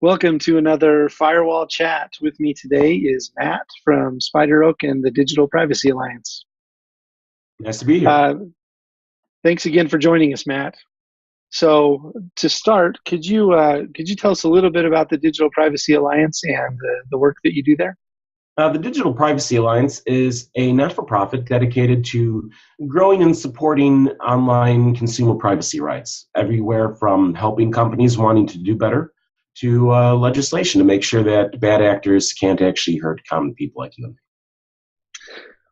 Welcome to another Firewall chat. With me today is Matt from SpiderOak and the Digital Privacy Alliance. Nice to be here. Thanks again for joining us, Matt. So to start, could you tell us a little bit about the Digital Privacy Alliance and the work that you do there? The Digital Privacy Alliance is a not-for-profit dedicated to growing and supporting online consumer privacy rights, everywhere from helping companies wanting to do better to legislation to make sure that bad actors can't actually hurt common people like you and me.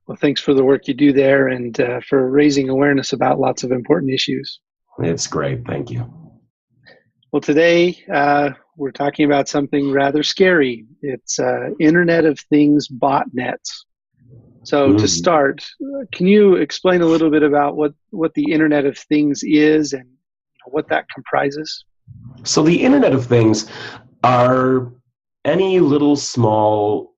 Well, thanks for the work you do there and for raising awareness about lots of important issues. It's great. Thank you. Well, today we're talking about something rather scary. It's Internet of Things botnets. So to start, can you explain a little bit about what the Internet of Things is and what that comprises? So the Internet of Things are any little small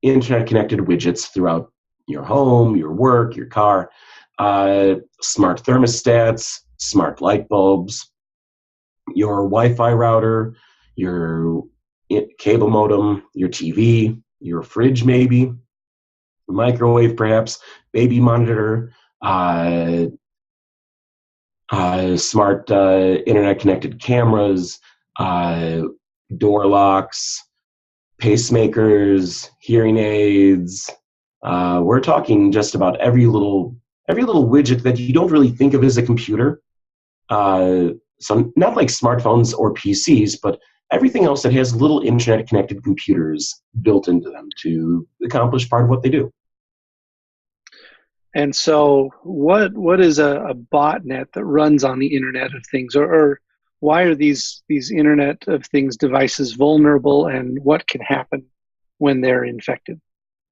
internet-connected widgets throughout your home, your work, your car, smart thermostats, smart light bulbs, your Wi-Fi router, your cable modem, your TV, your fridge maybe, microwave perhaps, baby monitor, smart internet-connected cameras, door locks, pacemakers, hearing aids. We're talking just about every little widget that you don't really think of as a computer. So not like smartphones or PCs, but everything else that has little internet-connected computers built into them to accomplish part of what they do. And so what is a botnet that runs on the Internet of Things? Or why are these Internet of Things devices vulnerable, and what can happen when they're infected?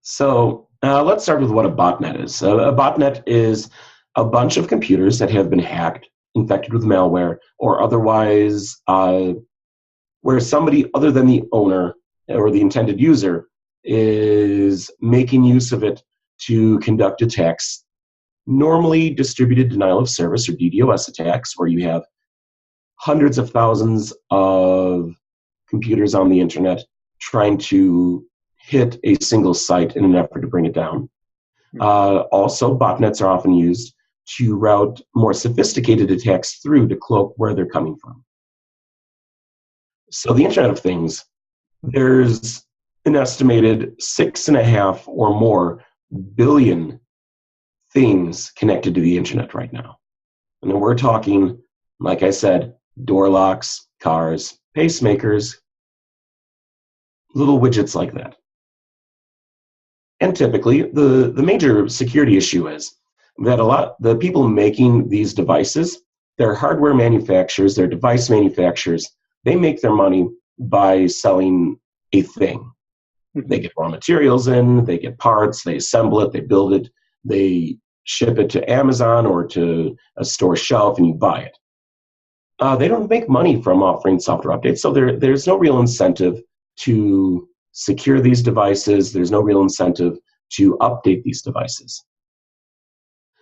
So let's start with what a botnet is. A botnet is a bunch of computers that have been hacked, infected with malware, or otherwise where somebody other than the owner or the intended user is making use of it to conduct attacks, normally distributed denial of service or DDoS attacks, where you have hundreds of thousands of computers on the internet trying to hit a single site in an effort to bring it down. Also, botnets are often used to route more sophisticated attacks through to cloak where they're coming from. So the Internet of Things, there's an estimated 6.5 or more billion things connected to the internet right now. And then we're talking, like I said, door locks, cars, pacemakers, little widgets like that. And typically, the major security issue is that the people making these devices, they're hardware manufacturers, they're device manufacturers, they make their money by selling a thing. They get raw materials in, they get parts, they assemble it, they build it, they ship it to Amazon or to a store shelf and you buy it. They don't make money from offering software updates, so there's no real incentive to secure these devices. There's no real incentive to update these devices.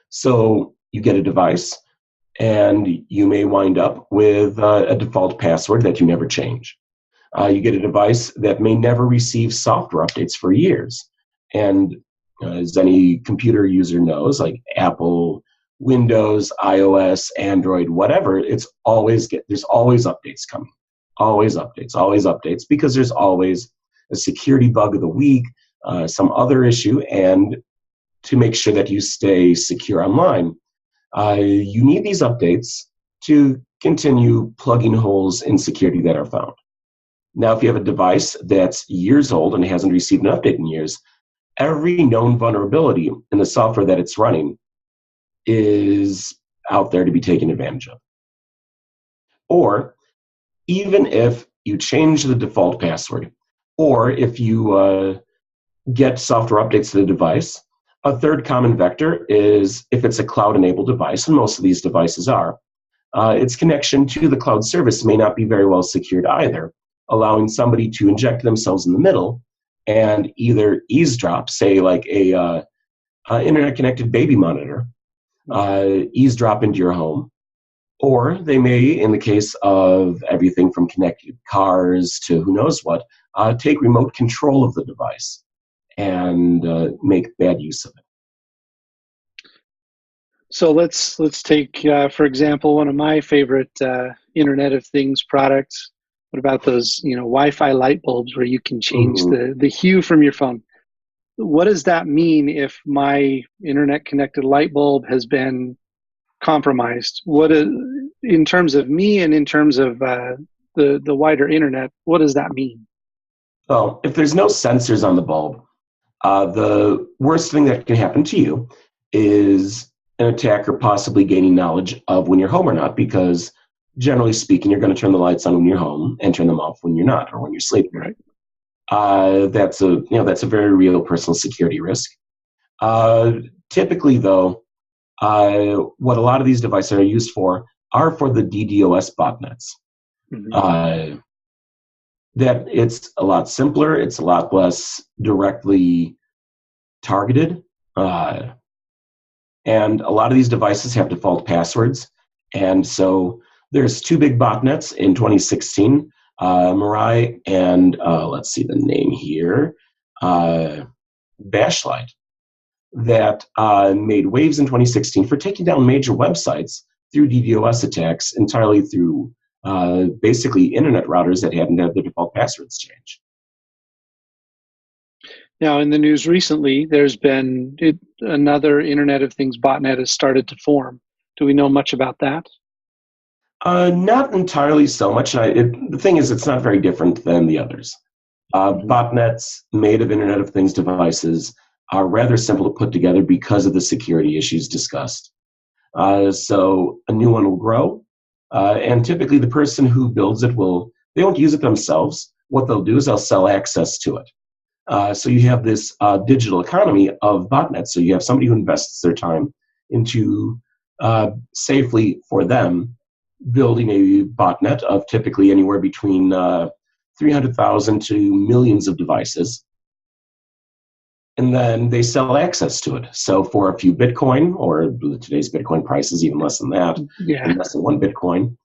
So you get a device, and you may wind up with a default password that you never change. You get a device that may never receive software updates for years. And as any computer user knows, like Apple, Windows, iOS, Android, whatever, there's always updates coming. Always updates, because there's always a security bug of the week, some other issue, and to make sure that you stay secure online, you need these updates to continue plugging holes in security that are found. Now, if you have a device that's years old and hasn't received an update in years, every known vulnerability in the software that it's running is out there to be taken advantage of. Or even if you change the default password, or if you get software updates to the device, a third common vector is if it's a cloud-enabled device, and most of these devices are, its connection to the cloud service may not be very well secured either, allowing somebody to inject themselves in the middle and either eavesdrop, say like a internet-connected baby monitor, eavesdrop into your home, Or they may, in the case of everything from connected cars to who knows what, take remote control of the device and make bad use of it. So let's take, for example, one of my favorite Internet of Things products. What about those, Wi-Fi light bulbs where you can change the hue from your phone? What does that mean if my internet connected light bulb has been compromised? In terms of me and in terms of the wider internet, what does that mean? Well, if there's no sensors on the bulb, the worst thing that can happen to you is an attacker possibly gaining knowledge of when you're home or not, because generally speaking, you're going to turn the lights on when you're home and turn them off when you're not, or when you're sleeping. Right. That's a very real personal security risk. Typically, though, what a lot of these devices are used for are for the DDoS botnets. Mm-hmm. That it's a lot simpler, it's a lot less directly targeted, and a lot of these devices have default passwords. And so there's two big botnets in 2016, Mirai and let's see the name here, Bashlight, that made waves in 2016 for taking down major websites through DDoS attacks entirely through basically internet routers that hadn't had their default passwords changed. Now, in the news recently, there's been another Internet of Things botnet has started to form. Do we know much about that? Not entirely so much. The thing is, it's not very different than the others. Botnets made of Internet of Things devices are rather simple to put together because of the security issues discussed. So a new one will grow. And typically the person who builds it they won't use it themselves. What they'll do is they'll sell access to it. So you have this digital economy of botnets. So you have somebody who invests their time into safely for them building a botnet of typically anywhere between 300,000 to millions of devices. And then they sell access to it. So for a few Bitcoin, or today's Bitcoin price is even less than that, less than 1 Bitcoin,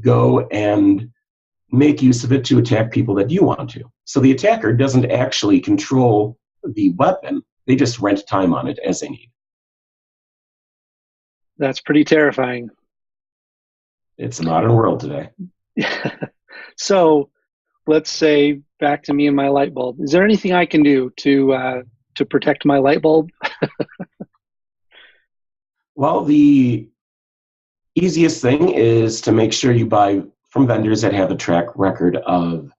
go and make use of it to attack people that you want to. So the attacker doesn't actually control the weapon. They just rent time on it as they need. That's pretty terrifying. It's a modern world today. So let's say back to me and my light bulb. Is there anything I can do to protect my light bulb? Well, the easiest thing is to make sure you buy from vendors that have a track record of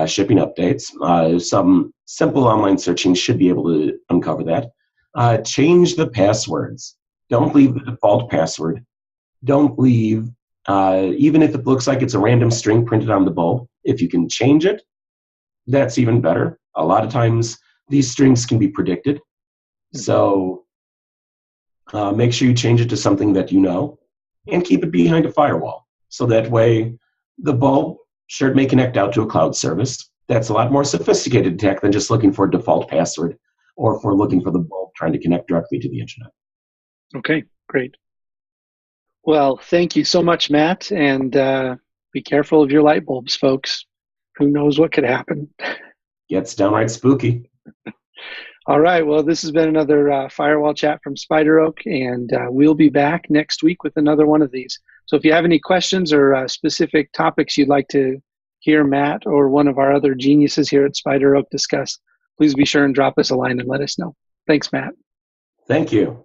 shipping updates. Some simple online searching should be able to uncover that. Change the passwords. Don't leave the default password. Don't leave, even if it looks like it's a random string printed on the bulb, if you can change it, that's even better. A lot of times these strings can be predicted. So make sure you change it to something that you know and keep it behind a firewall. So that way the bulb sure may connect out to a cloud service. That's a lot more sophisticated attack than just looking for a default password or for looking for the bulb trying to connect directly to the internet. Okay, great. Well, thank you so much, Matt, and be careful of your light bulbs, folks. Who knows what could happen? Gets downright spooky. All right, well, this has been another Firewall Chat from SpiderOak, and we'll be back next week with another one of these. So if you have any questions or specific topics you'd like to hear Matt or one of our other geniuses here at SpiderOak discuss, please be sure and drop us a line and let us know. Thanks, Matt. Thank you.